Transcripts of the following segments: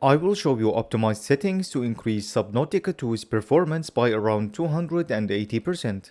I will show you optimized settings to increase Subnautica 2's performance by around 280%.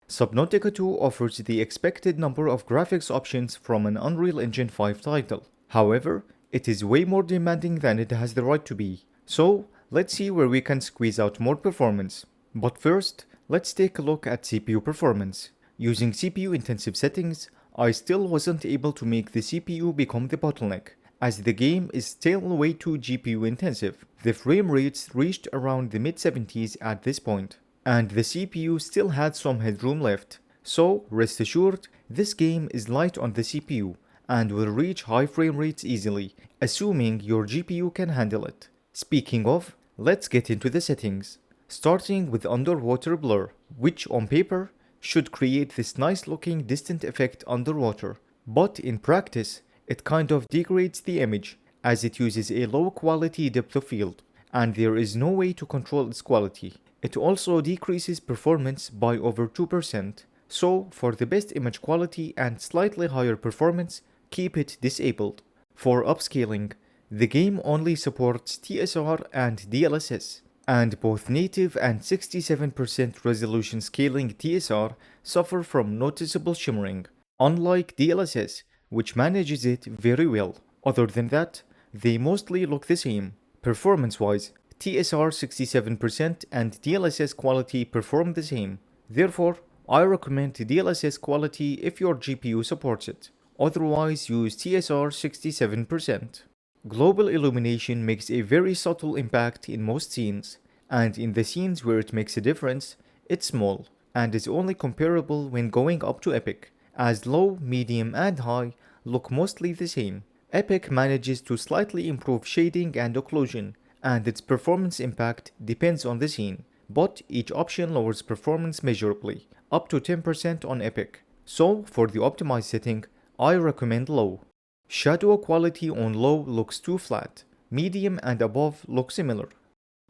Subnautica 2 offers the expected number of graphics options from an Unreal Engine 5 title. However, it is way more demanding than it has the right to be. So, let's see where we can squeeze out more performance. But first, let's take a look at CPU performance. Using CPU intensive settings, I still wasn't able to make the CPU become the bottleneck, as the game is still way too GPU intensive. The frame rates reached around the mid-70s at this point, and the CPU still had some headroom left. So rest assured, this game is light on the CPU and will reach high frame rates easily, assuming your GPU can handle it. Speaking of, let's get into the settings. Starting with underwater blur, which on paper should create this nice looking distant effect underwater, but in practice it kind of degrades the image as it uses a low quality depth of field and there is no way to control its quality. It also decreases performance by over 2%, so for the best image quality and slightly higher performance, keep it disabled. For upscaling, the game only supports TSR and DLSS, and both native and 67% resolution scaling TSR suffer from noticeable shimmering, unlike DLSS, which manages it very well. Other than that, they mostly look the same. Performance-wise, TSR 67% and DLSS quality perform the same. Therefore, I recommend DLSS quality if your GPU supports it. Otherwise, use TSR 67%. Global illumination makes a very subtle impact in most scenes, and in the scenes where it makes a difference, it's small, and is only comparable when going up to Epic, as low, medium, and high look mostly the same. Epic manages to slightly improve shading and occlusion, and its performance impact depends on the scene, but each option lowers performance measurably, up to 10% on Epic. So, for the optimized setting, I recommend low. Shadow quality on low looks too flat, medium and above look similar.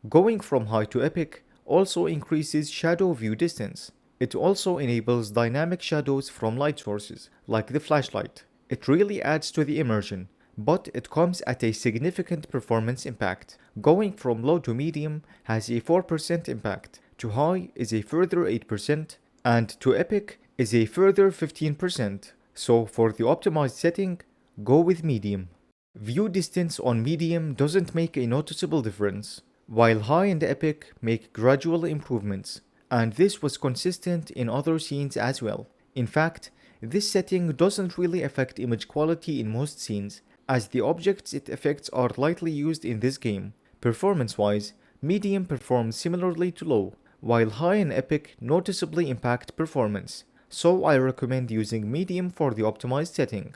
Going from high to Epic also increases shadow view distance. It also enables dynamic shadows from light sources, like the flashlight. It really adds to the immersion, but it comes at a significant performance impact. Going from low to medium has a 4% impact, to high is a further 8%, and to Epic is a further 15%. So for the optimized setting, go with medium. View distance on medium doesn't make a noticeable difference, while high and Epic make gradual improvements, and this was consistent in other scenes as well. In fact, this setting doesn't really affect image quality in most scenes, as the objects it affects are lightly used in this game. Performance-wise, medium performs similarly to low, while high and Epic noticeably impact performance, so I recommend using medium for the optimized setting.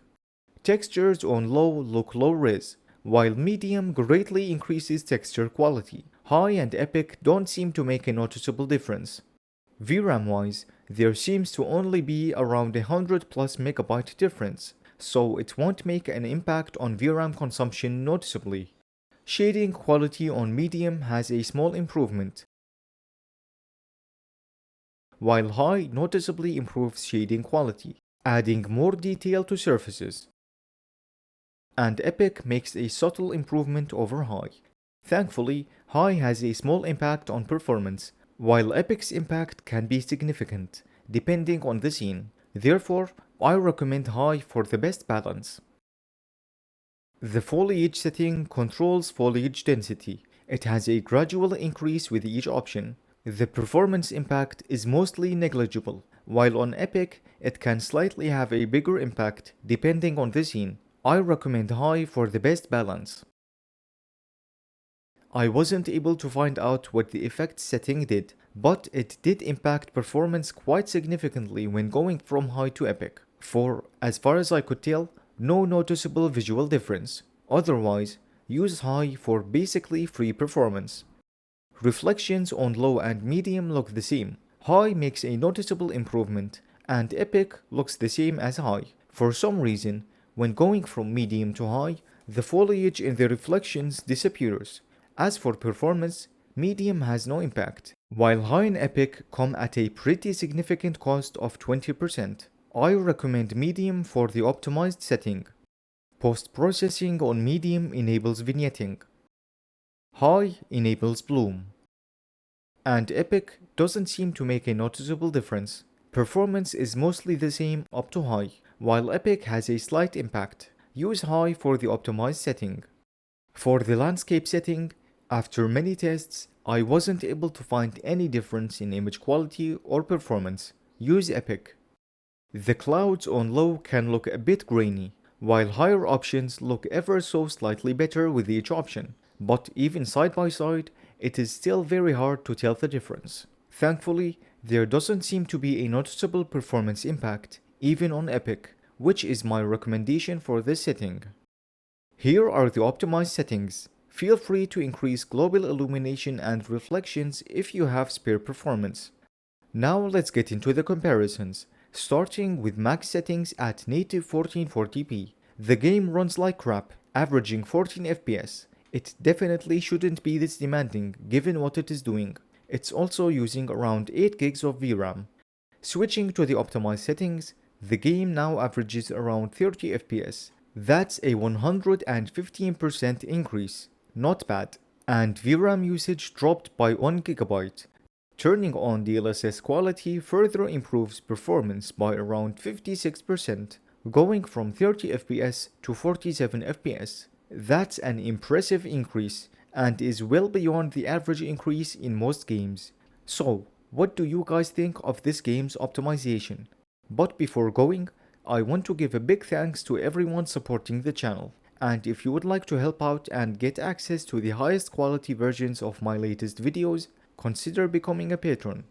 Textures on low look low res, while medium greatly increases texture quality. High and Epic don't seem to make a noticeable difference. VRAM wise, there seems to only be around 100 plus megabyte difference, so it won't make an impact on VRAM consumption noticeably. Shading quality on medium has a small improvement, while high noticeably improves shading quality, adding more detail to surfaces. And Epic makes a subtle improvement over high. Thankfully, high has a small impact on performance, while Epic's impact can be significant, depending on the scene. Therefore, I recommend high for the best balance. The foliage setting controls foliage density. It has a gradual increase with each option. The performance impact is mostly negligible, while on Epic, it can slightly have a bigger impact depending on the scene. I recommend high for the best balance. I wasn't able to find out what the effect setting did, but it did impact performance quite significantly when going from high to Epic. For, as far as I could tell, no noticeable visual difference. Otherwise, use high for basically free performance. Reflections on low and medium look the same. High makes a noticeable improvement, and Epic looks the same as high. For some reason, when going from medium to high, the foliage in the reflections disappears. As for performance, medium has no impact, while high and Epic come at a pretty significant cost of 20%. I recommend medium for the optimized setting. Post-processing on medium enables vignetting. High enables bloom. And Epic doesn't seem to make a noticeable difference. Performance is mostly the same up to high, while Epic has a slight impact. Use high for the optimized setting. For the landscape setting, after many tests, I wasn't able to find any difference in image quality or performance. Use Epic. The clouds on low can look a bit grainy, while higher options look ever so slightly better with each option. But even side by side, it is still very hard to tell the difference. Thankfully, there doesn't seem to be a noticeable performance impact, even on Epic, which is my recommendation for this setting. Here are the optimized settings. Feel free to increase global illumination and reflections if you have spare performance. Now let's get into the comparisons. Starting with max settings at native 1440p. The game runs like crap, averaging 14 FPS. It definitely shouldn't be this demanding given what it is doing. It's also using around 8 gigs of VRAM. Switching to the optimized settings, the game now averages around 30 FPS. That's a 115% increase. Not bad. And VRAM usage dropped by 1 GB. Turning on DLSS quality further improves performance by around 56%, going from 30 FPS to 47 FPS. That's an impressive increase and is well beyond the average increase in most games. So, what do you guys think of this game's optimization? But before going, I want to give a big thanks to everyone supporting the channel. And if you would like to help out and get access to the highest quality versions of my latest videos, consider becoming a patron.